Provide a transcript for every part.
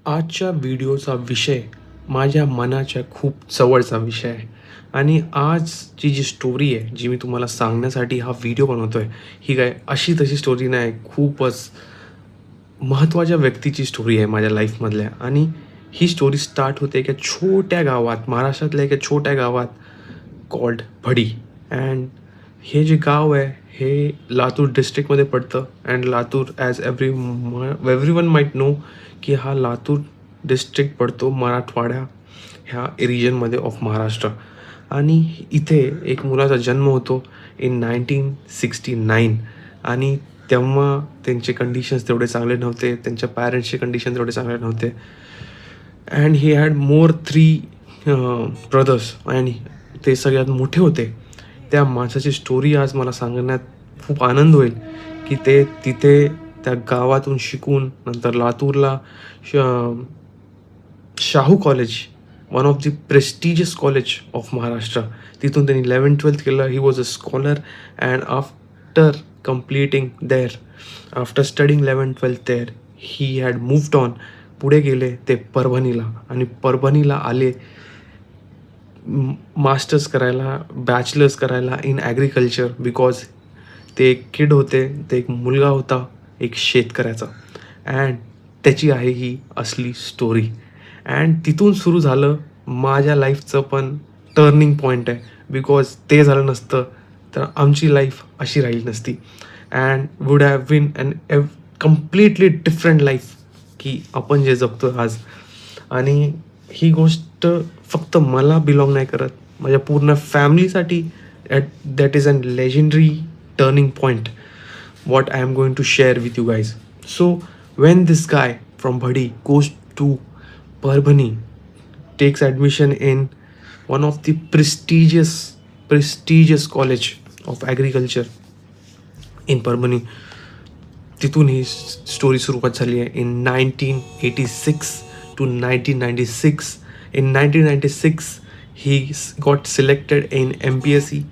आजच्या व्हिडिओचा विषय माझ्या मनाच्या खूप जवळचा विषय आहे आणि आजची जी स्टोरी आहे जी मी तुम्हाला सांगण्यासाठी हा व्हिडिओ बनवतो आहे ही काय अशी तशी स्टोरी नाही, खूपच महत्त्वाच्या व्यक्तीची स्टोरी आहे माझ्या लाईफमधल्या. आणि ही स्टोरी स्टार्ट होते एका छोट्या गावात, महाराष्ट्रातल्या एका छोट्या गावात कॉल्ड भडी. अँड हे जे गाव आहे हे लातूर डिस्ट्रिक्टमध्ये पडतं. And Latur as everyone might know की हा लातूर डिस्ट्रिक्ट पडतो मराठवाड्या ह्या रिजनमध्ये ऑफ महाराष्ट्र. आणि इथे एक मुलाचा जन्म होतो इन 1969. आणि तेव्हा त्यांचे कंडिशन्स तेवढे चांगले नव्हते, त्यांच्या पॅरेंट्सचे कंडिशन तेवढे चांगले नव्हते. And he had more 3 brothers आणि ते सगळ्यात मोठे होते. त्या माणसाची स्टोरी आज मला सांगण्यात खूप आनंद होईल की ते तिथे त्या गावातून शिकून नंतर लातूरला Shahu college, one of the prestigious college of Maharashtra, तिथून त्यांनी 11th-12th केलं. He was a scholar and after completing there, after studying 11th-12th there, he had moved on. पुढे गेले ते परभणीला आणि परभणीला आले मास्टर्स करायला, बॅचलर्स करायला इन ॲग्रिकल्चर. बिकॉज ते एक किड होते, ते एक मुलगा होता एक शेतकऱ्याचा. अँड त्याची आहे ही असली स्टोरी. अँड तिथून सुरू झालं माझ्या लाईफचं पण टर्निंग पॉईंट आहे. बिकॉज ते झालं नसतं तर आमची लाईफ अशी राहिली नसती and would have been an completely different life की आपण जे जगतो आज. आणि ही गोष्ट फक्त मला बिलॉंग नाही करत, माझ्या पूर्ण फॅमिलीसाठी that is an legendary turning point what I am going to share with you guys. So when this guy from Bhadi goes to Parbhani, takes admission in one of the prestigious college of agriculture in Parbhani. तिथून ही story सुरुवात झाली आहे in 1986 to 1996. In 1996 he got selected in MPSC.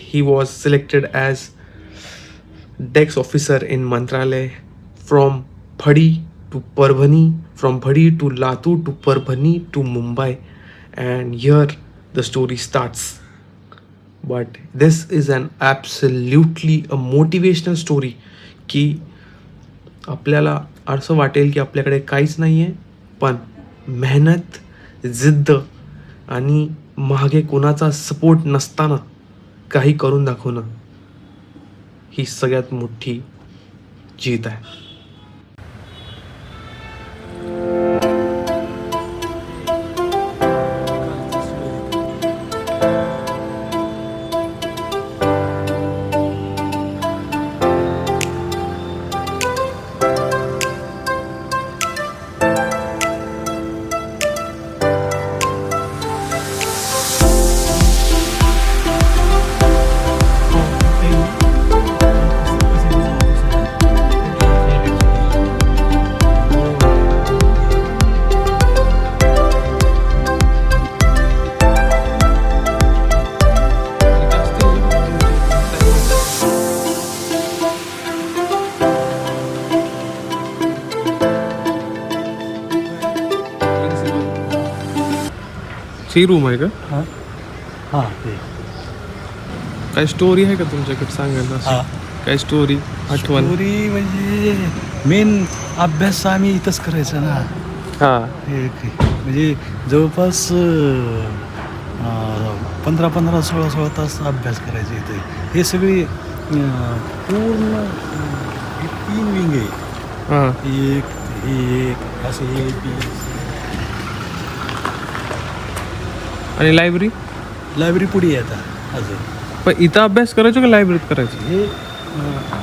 He was selected as desk officer in Mantralay. From Bhadi to Parbhani, from Bhadi to Latur to Parbhani to Mumbai, and here the story starts. But this is an absolutely a motivational story की आपल्याला असं वाटेल की आपल्याकडे काहीच नाही आहे पण मेहनत, जिद्द आणि मागे कोणाचा सपोर्ट नसताना काही करून दाखवणं ही सगळ्यात मोठी जीत आहे. सी रूम आहे का? हां हां ते काय स्टोरी आहे का तुमच्याकडे सांगायला? हां काय स्टोरी आठवण? स्टोरी म्हणजे मेन अभ्यास आम्ही इथंच करायचा ना. हां म्हणजे जवळपास 15-16 तास अभ्यास करायचा इथे. हे सगळी पूर्ण 3 विंग आहे. हां एक असं हे आणि लायब्ररी पुढे आहे आता अजून. पण इथं अभ्यास करायचो का लायब्ररीत करायचं? हे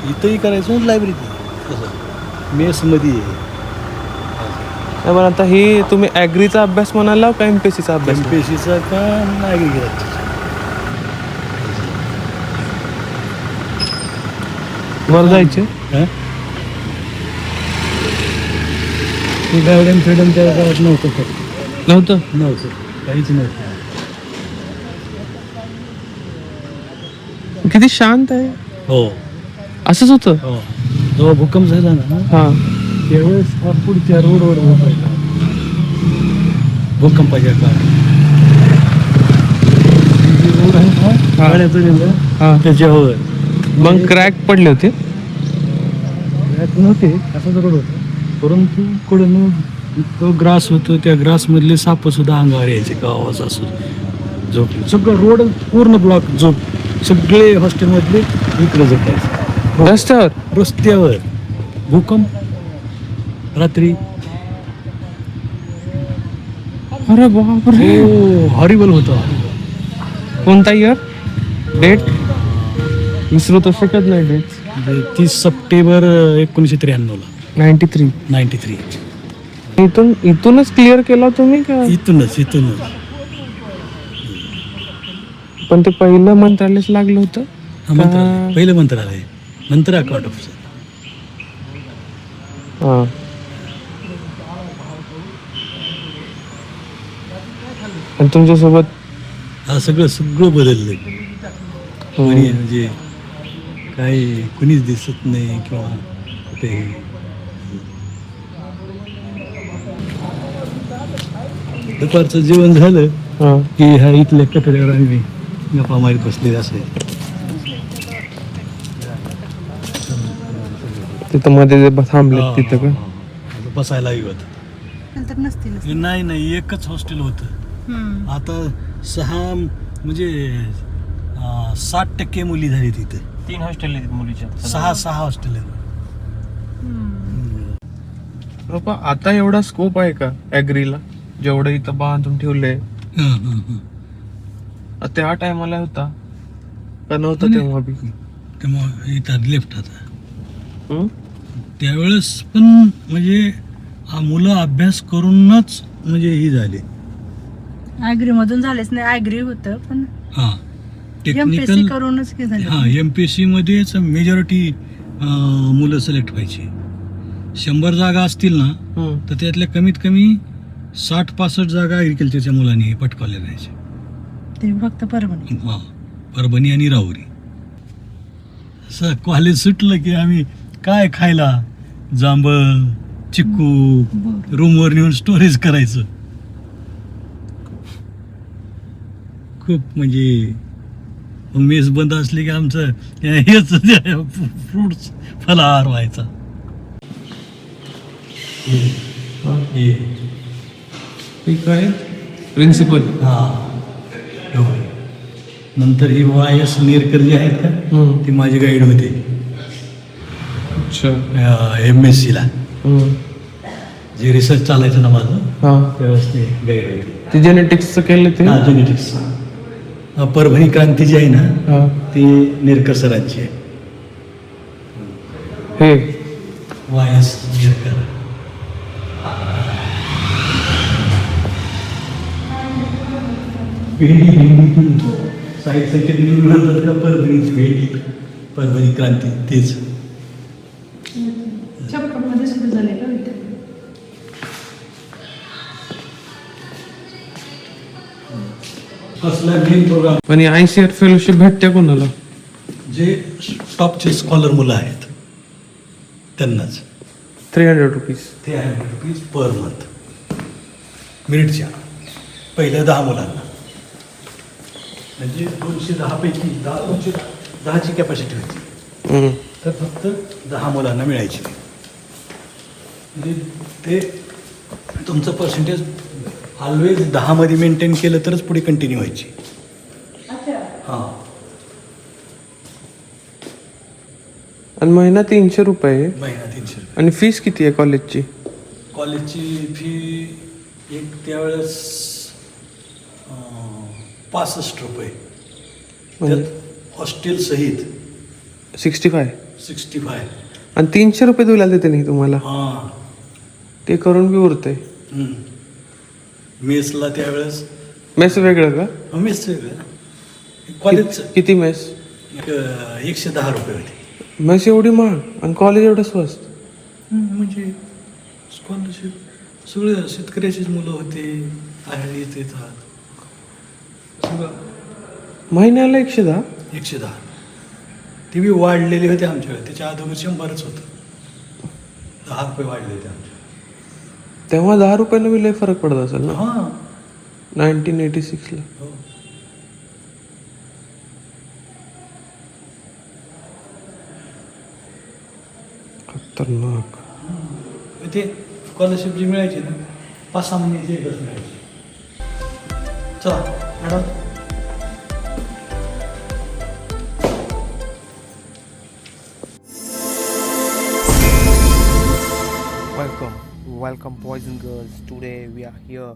इथंही करायचं लायब्ररीत असं मेसमध्ये आहे. पण आता हे तुम्ही ॲग्रीचा अभ्यास म्हणाला का MPSCचा अभ्यास? MPSCचा का ॲग्रिकल्चरचा. वर जायचे गार्डन फ्रीडम त्या गावात नव्हतं काहीच नव्हतं. किती शांत आहे. हो असंच होतं. हो जेव्हा भूकंप झाला ना हां त्यावेळेस हा पुढच्या रोडवर होता. भूकंपाच्या काळात जे रोड आहे ना हा. गाड्याचं गेलं हा. त्याच्यावर मग क्रॅक पडले होते. रॅक नव्हते असंच रोड होतं, परंतु कडून तो ग्रास होतो, त्या ग्रासमधले साप सुद्धा अंगावर यायचे गावाचा असं झोप सगळं रोड पूर्ण ब्लॉक झोप सगळे हॉस्टेलमधले इकडे झोपायचे रस्त्यावर. रस्त्यावर. भूकंप रात्री अरे बापरे. हो हॉरिबल होतं. कोणता इयर, डेट विसरू तर शकत नाही डेट. 30 सप्टेंबर 1993 93. 93. इथूनच क्लिअर केला तुम्ही का? इथूनच पण ते पहिलं मंत्रालयच लागलं होतं. मंत्रालय पहिलं मंत्रालय, नंतर अकाउंट ऑफिसर. हा. आणि तुमच्यासोबत हा सगळं बदललंय. कोणी म्हणजे काही कुणीच दिसत नाही किंवा कुठे. दुपारचं जेवण झालं हा. की ह्या इथल्या कठड्यावर आम्ही गप्पा मारीत बसले असे. तिथं मध्ये जे थांबले तिथं का? बसायला होत. नंतर नसते नाही एकच हॉस्टेल होतं. आता 6 म्हणजे 60% मुली झाली तिथे. 3 हॉस्टेल आहेत मुलीच्या. 6 हॉस्टेल आहेत. बाबा आता एवढा स्कोप आहे का ऍग्रीला, जेवढं इथं बांधून ठेवलंय? त्या टायमाला होता का नव्हतं तेव्हा बी? तेव्हा इथं लेफ्ट आता हम्म? त्यावेळेस पण म्हणजे मुलं अभ्यास करूनच म्हणजे ही झाली. ऍग्री मधून झालेच नाही, ऍग्री होतं पण हा एमपीएससी टेक्निकल. करूनच की झाले. हा MPSC मध्येच मेजॉरिटी मुलं सिलेक्ट व्हायची. 100 जागा असतील ना हम्म. तर त्यातल्या कमीत कमी 60-65 जागा ॲग्रिकल्चरच्या मुलांनी पटकावल्या राहायच्या. ते फक्त परभणी. हा परभणी आणि राहुरी. असं कॉलेज सुटलं की आम्ही काय खायला, जांभळ, चिक्कू रूमवर नेऊन स्टोरेज करायचं. खूप म्हणजे मेस बंद असली की आमचं हेच फ्रुट्स फलाहार व्हायचा. ठीक आहे. प्रिन्सिपल. हा होय. नंतर ही YS नेरकर जे आहेत का ते माझे गाईड होते अच्छा. MSc ला. हम्म. जे रिसर्च चालायचं ना माझं हा. त्यावेळेस ते गाईड होते. ते जेनेटिक्सचं केलं ते? जेनेटिक्स. परभणी क्रांती जी आहे ना हा. ती नेरकर सरांची आहे. हे YS नेरकर. साहित्य म्हणतात का परभणीची भेंडी, परभणी क्रांती तेच. मध्ये सुरू झाले का कसला मेन प्रोग्राम. पण ICAR फेलोशिप भेटते कोणाला? जे टॉपचे स्कॉलर मुलं आहेत त्यांनाच. 300 रुपीज. ₹300 per month. मिनिटच्या पहिल्या 10 मुलांना म्हणजे 210 पैकी 210ची कॅपॅसिटी होती तर फक्त 10 मुलांना मिळायची. म्हणजे ते तुमचं पर्सेंटेज ऑलवेज 10 मध्ये मेंटेन केलं तरच पुढे कंटिन्यू व्हायची. हां. आणि महिना 300 रुपये. महिना 300 रुपये. आणि फीस किती आहे कॉलेजची? कॉलेजची फी एक त्यावेळेस 65 रुपये. म्हणजे त्यात हॉस्टेल सहित 65. 65. आणि 300 रुपये तुला देते नाही तुम्हाला? हां. ते करून बी उरतंय. मेसला त्यावेळेस मेस वेगळं का? मेस वेगळं. कॉलेजचं किती मेस? 110 रुपये होते. मेस एवढी महाग आणि कॉलेज एवढं स्वस्त? म्हणजे स्कॉलरशिप सगळे शेतकऱ्याचीच मुलं होते. येत येतात सगळं. महिन्याला 110? 110. ती बी वाढलेली होती आमच्याकडे. त्याच्या अगोदर 100च होतं. 10 रुपये वाढले होते आमच्या. तेव्हा 10 रुपयानं बी लय फरक पडत असेल ना? हां 1986ला. हो. खतरनाक. ते स्कॉलरशिप जी मिळायची ना 5-6 महिन्याची एकच मिळायची. चला madam. Welcome boys and girls. Today we are here